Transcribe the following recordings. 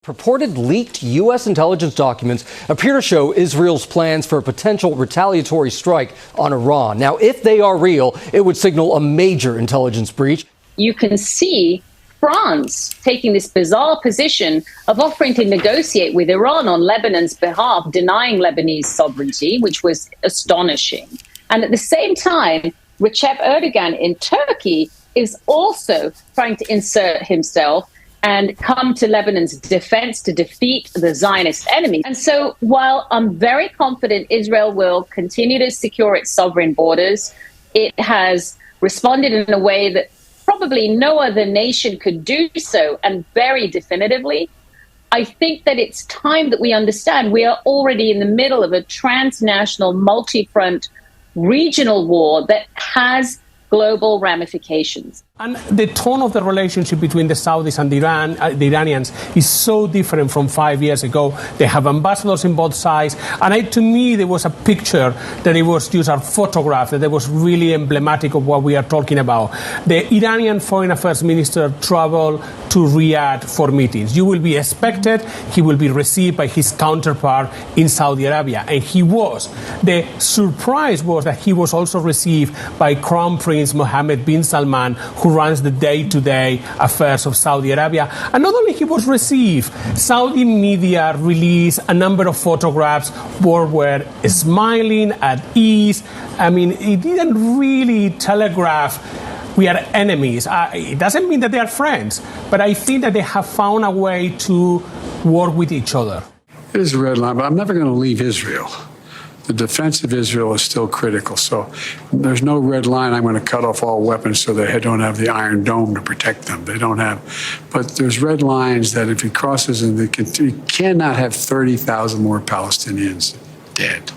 Purported leaked U.S. intelligence documents appear to show Israel's plans for a potential retaliatory strike on Iran. Now, if they are real, it would signal a major intelligence breach. You can see France taking this bizarre position of offering to negotiate with Iran on Lebanon's behalf, denying Lebanese sovereignty, which was astonishing. And at the same time, Recep Erdogan in Turkey is also trying to insert himself and come to Lebanon's defense to defeat the Zionist enemy. And so while I'm very confident Israel will continue to secure its sovereign borders, it has responded in a way that probably no other nation could do so, and very definitively. I think that it's time that we understand we are already in the middle of a transnational, multi-front regional war that has global ramifications. And the tone of the relationship between the Saudis and the Iranians is so different from 5 years ago. They have ambassadors in both sides. And to me, there was a picture that it was just a photograph that was really emblematic of what we are talking about. The Iranian Foreign Affairs Minister traveled to Riyadh for meetings. You will be expected. He will be received by his counterpart in Saudi Arabia. And he was. The surprise was that he was also received by Crown Prince Mohammed bin Salman, who runs the day-to-day affairs of Saudi Arabia. And not only he was received, Saudi media released a number of photographs where were smiling at ease. I mean, it didn't really telegraph we are enemies. It doesn't mean that they are friends, but I think that they have found a way to work with each other. It is a red line, but I'm never going to leave Israel. The defense of Israel is still critical. So there's no red line. I'm going to cut off all weapons so they don't have the Iron Dome to protect them. They don't have. But there's red lines that if he crosses, and he cannot have 30,000 more Palestinians dead.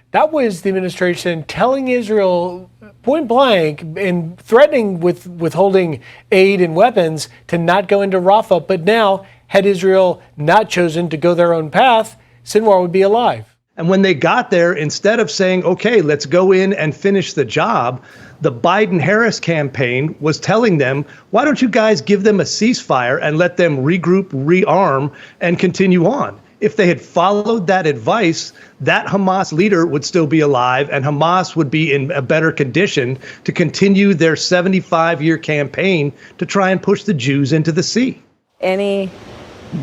That was the administration telling Israel point blank and threatening with withholding aid and weapons to not go into Rafah. But now, had Israel not chosen to go their own path, Sinwar would be alive. And when they got there, instead of saying, OK, let's go in and finish the job, the Biden-Harris campaign was telling them, why don't you guys give them a ceasefire and let them regroup, rearm, and continue on? If they had followed that advice, that Hamas leader would still be alive, and Hamas would be in a better condition to continue their 75-year campaign to try and push the Jews into the sea. Any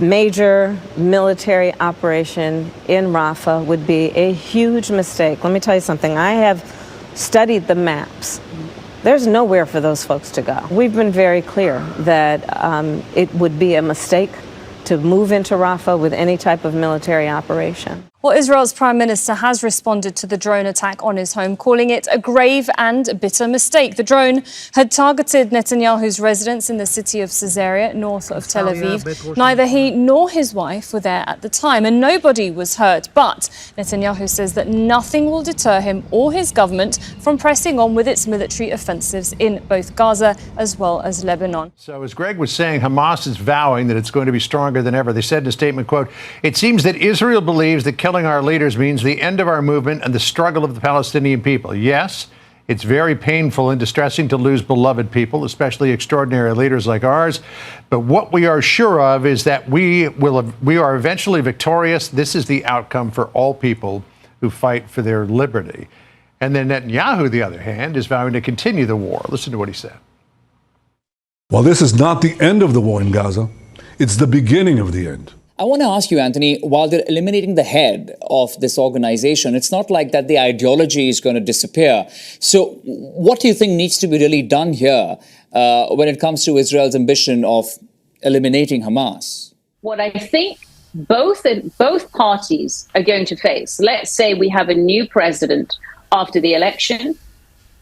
major military operation in Rafah would be a huge mistake. Let me tell you something. I have studied the maps. There's nowhere for those folks to go. We've been very clear that it would be a mistake to move into Rafah with any type of military operation. Well, Israel's prime minister has responded to the drone attack on his home, calling it a grave and bitter mistake. The drone had targeted Netanyahu's residence in the city of Caesarea, north of Tel Aviv. Neither he nor his wife were there at the time, and nobody was hurt. But Netanyahu says that nothing will deter him or his government from pressing on with its military offensives in both Gaza as well as Lebanon. So as Greg was saying, Hamas is vowing that it's going to be stronger than ever. They said in a statement, quote, "It seems that Israel believes that killing our leaders means the end of our movement and the struggle of the Palestinian people. Yes, it's very painful and distressing to lose beloved people, especially extraordinary leaders like ours. But what we are sure of is that we are eventually victorious. This is the outcome for all people who fight for their liberty." And then Netanyahu, on the other hand, is vowing to continue the war. Listen to what he said. While this is not the end of the war in Gaza, it's the beginning of the end. I want to ask you, Anthony, while they're eliminating the head of this organization, it's not like that the ideology is going to disappear. So what do you think needs to be really done here when it comes to Israel's ambition of eliminating Hamas? What I think both parties are going to face, let's say we have a new president after the election,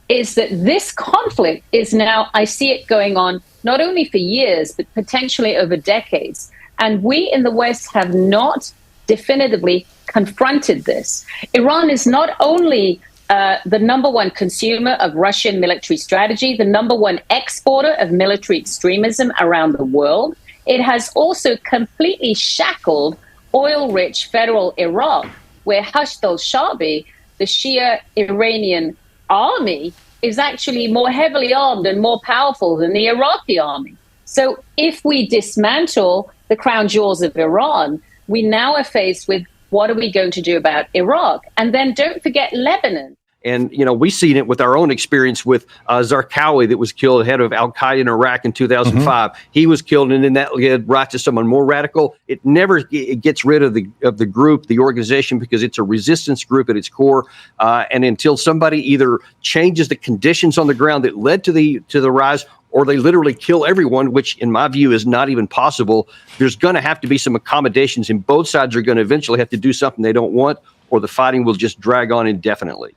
is that this conflict is now, I see it going on not only for years, but potentially over decades. And we in the West have not definitively confronted this. Iran is not only the number one consumer of Russian military strategy, the number one exporter of military extremism around the world. It has also completely shackled oil-rich federal Iraq, where Hashd al-Shaabi, the Shia Iranian army, is actually more heavily armed and more powerful than the Iraqi army. So if we dismantle the crown jewels of Iran, we now are faced with what are we going to do about Iraq? And then don't forget Lebanon. And, we've seen it with our own experience with Zarqawi that was killed, head of al-Qaeda in Iraq in 2005. He was killed, and then that led right to someone more radical. It never gets rid of the group, the organization, because it's a resistance group at its core. And until somebody either changes the conditions on the ground that led to the rise, or they literally kill everyone, which in my view is not even possible, there's going to have to be some accommodations, and both sides are going to eventually have to do something they don't want, or the fighting will just drag on indefinitely.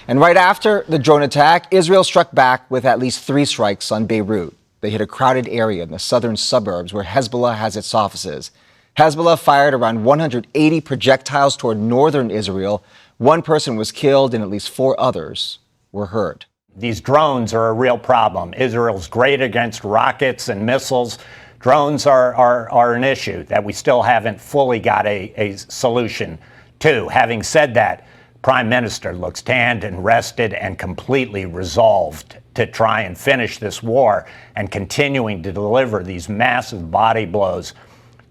And right after the drone attack, Israel struck back with at least 3 strikes on Beirut. They hit a crowded area in the southern suburbs where Hezbollah has its offices. Hezbollah fired around 180 projectiles toward northern Israel. 1 person was killed and at least 4 others were hurt. These drones are a real problem. Israel's great against rockets and missiles. Drones are an issue that we still haven't fully got a solution to. Having said that, Prime Minister looks tanned and rested and completely resolved to try and finish this war and continuing to deliver these massive body blows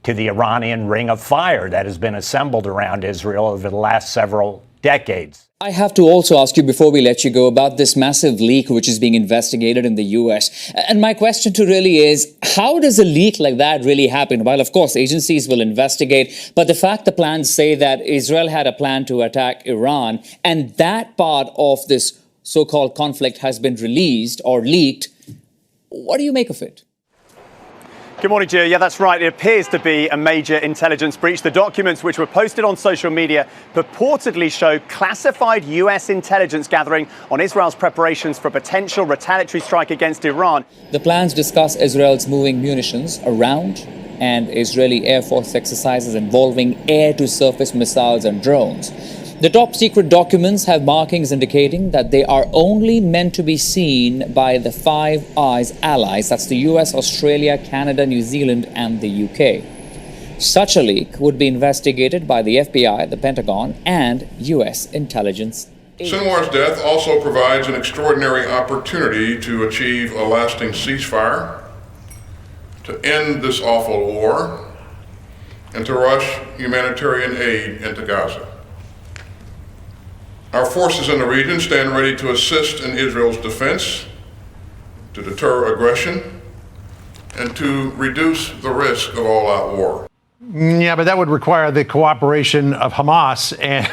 to the Iranian ring of fire that has been assembled around Israel over the last several decades. I have to also ask you before we let you go about this massive leak which is being investigated in the US. And my question to really is, how does a leak like that really happen? Well, of course, agencies will investigate, but the fact the plans say that Israel had a plan to attack Iran, and that part of this so-called conflict has been released or leaked, what do you make of it? Good morning, Gio. Yeah, that's right. It appears to be a major intelligence breach. The documents which were posted on social media purportedly show classified US intelligence gathering on Israel's preparations for a potential retaliatory strike against Iran. The plans discuss Israel's moving munitions around and Israeli Air Force exercises involving air-to-surface missiles and drones. The top secret documents have markings indicating that they are only meant to be seen by the Five Eyes allies, that's the US, Australia, Canada, New Zealand, and the UK. Such a leak would be investigated by the FBI, the Pentagon, and US intelligence. Sinwar's death also provides an extraordinary opportunity to achieve a lasting ceasefire, to end this awful war, and to rush humanitarian aid into Gaza. Our forces in the region stand ready to assist in Israel's defense, to deter aggression, and to reduce the risk of all-out war. Yeah, but that would require the cooperation of Hamas. And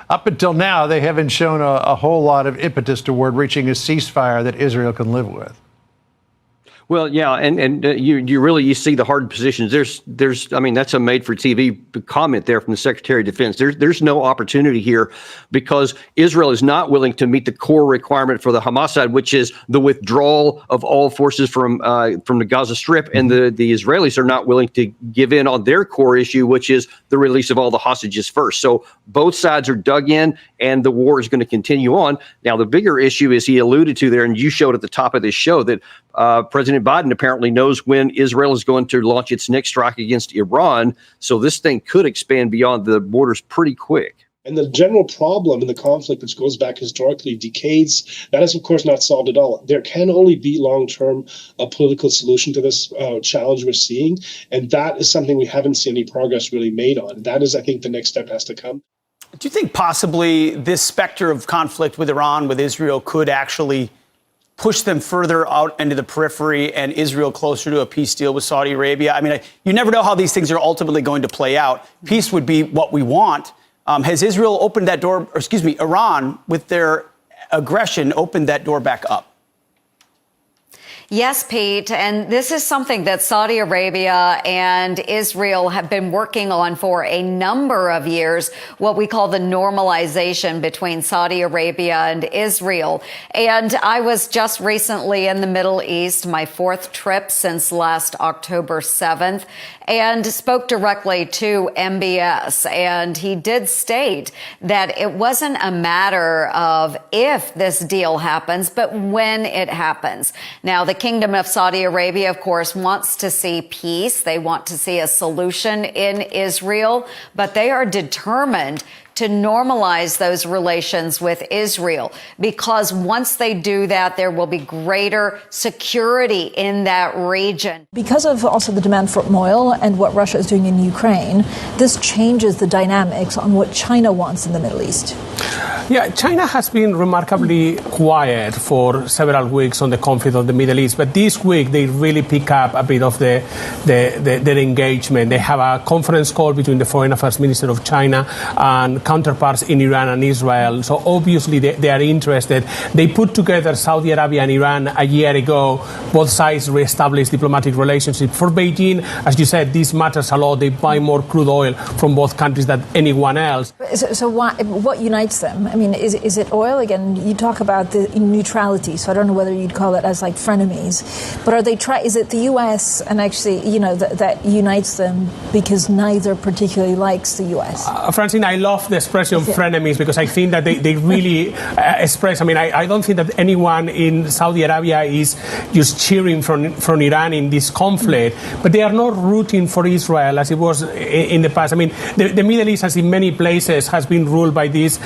up until now, they haven't shown a whole lot of impetus toward reaching a ceasefire that Israel can live with. Well, yeah, and you see the hard positions. There's I mean, that's a made-for-TV comment there from the Secretary of Defense. There's no opportunity here because Israel is not willing to meet the core requirement for the Hamas side, which is the withdrawal of all forces from the Gaza Strip, and the Israelis are not willing to give in on their core issue, which is the release of all the hostages first. So both sides are dug in, and the war is going to continue on. Now, the bigger issue is he alluded to there, and you showed at the top of this show that President Biden apparently knows when Israel is going to launch its next strike against Iran. So this thing could expand beyond the borders pretty quick. And the general problem in the conflict, which goes back historically decades, that is, of course, not solved at all. There can only be long-term a political solution to this challenge we're seeing. And that is something we haven't seen any progress really made on. That is, I think, the next step has to come. Do you think possibly this specter of conflict with Iran, with Israel, could actually push them further out into the periphery and Israel closer to a peace deal with Saudi Arabia? I mean, you never know how these things are ultimately going to play out. Peace would be what we want. Has Israel opened that door, or excuse me, Iran, with their aggression, opened that door back up? Yes, Pete, and this is something that Saudi Arabia and Israel have been working on for a number of years, what we call the normalization between Saudi Arabia and Israel. And I was just recently in the Middle East, my 4th trip since last October 7th, and spoke directly to MBS. And he did state that it wasn't a matter of if this deal happens, but when it happens. Now, the Kingdom of Saudi Arabia, of course, wants to see peace. They want to see a solution in Israel, but they are determined to to normalize those relations with Israel, because once they do that, there will be greater security in that region. Because of also the demand for oil and what Russia is doing in Ukraine, this changes the dynamics on what China wants in the Middle East. Yeah, China has been remarkably quiet for several weeks on the conflict of the Middle East, but this week they really pick up a bit of their engagement. They have a conference call between the Foreign Affairs Minister of China and counterparts in Iran and Israel. So obviously they are interested. They put together Saudi Arabia and Iran a year ago. Both sides reestablished diplomatic relationships. For Beijing, as you said, this matters a lot. They buy more crude oil from both countries than anyone else. So what unites them? I mean, is it oil? Again, you talk about the neutrality, so I don't know whether you'd call it as like frenemies. But are they is it the U.S. and actually, you know, that unites them because neither particularly likes the U.S.? Francine, I love the expression frenemies because I think that they really express, I mean, I don't think that anyone in Saudi Arabia is just cheering from Iran in this conflict, but they are not rooting for Israel as it was in the past. I mean, the Middle East, as in many places, has been ruled by this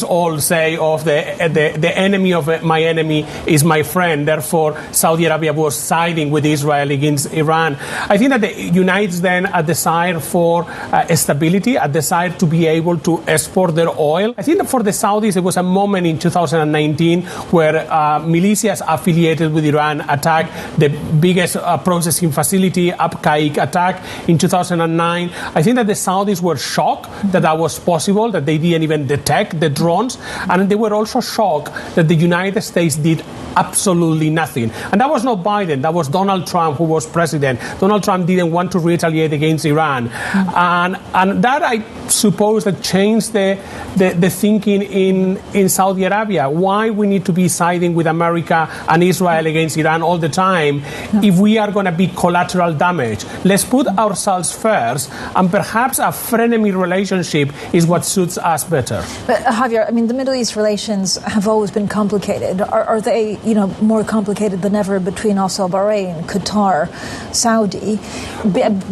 old say of the enemy of my enemy is my friend. Therefore, Saudi Arabia was siding with Israel against Iran. I think that it unites then a desire for stability, a desire to be able to export their oil. I think that for the Saudis, there was a moment in 2019 where militias affiliated with Iran attacked the biggest processing facility, Abqaiq attack in 2009. I think that the Saudis were shocked that was possible, that they didn't even detect the drones, and they were also shocked that the United States did absolutely nothing. And that was not Biden, that was Donald Trump who was president. Donald Trump didn't want to retaliate against Iran. And that, I suppose, that changed the thinking in Saudi Arabia. Why we need to be siding with America and Israel against Iran all the time if we are going to be collateral damage? Let's put ourselves first, and perhaps a frenemy relationship is what suits us better. But Javier, I mean, the Middle East relations have always been complicated. Are they, you know, more complicated than ever between also Bahrain, Qatar, Saudi,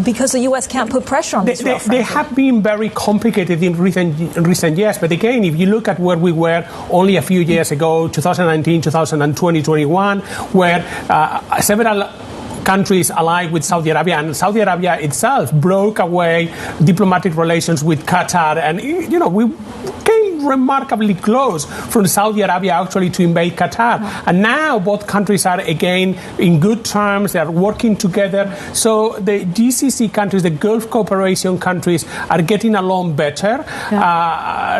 because the U.S. can't put pressure on Israel? They have been very complicated in recent years. But again, if you look at where we were only a few years ago, 2019, 2020, 21, where several countries allied with Saudi Arabia, and Saudi Arabia itself broke away diplomatic relations with Qatar, and you know, we came remarkably close from Saudi Arabia actually to invade Qatar. And now both countries are again in good terms. They are working together. So the GCC countries, the Gulf Cooperation countries, are getting along better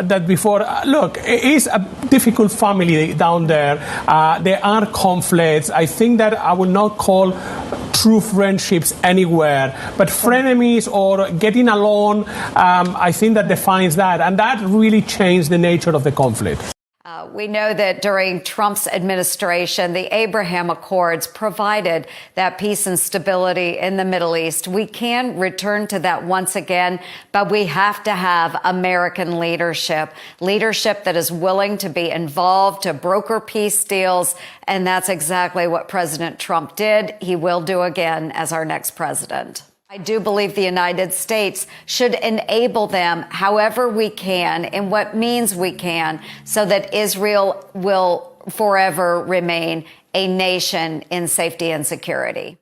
than before. Look, it is a difficult family down there. There are conflicts. I think that I will not call true friendships anywhere, but frenemies or getting along, I think that defines that, and that really changed the nature of the conflict. We know that during Trump's administration, the Abraham Accords provided that peace and stability in the Middle East. We can return to that once again, but we have to have American leadership that is willing to be involved, to broker peace deals. And that's exactly what President Trump did. He will do again as our next president. I do believe the United States should enable them however we can, in what means we can, so that Israel will forever remain a nation in safety and security.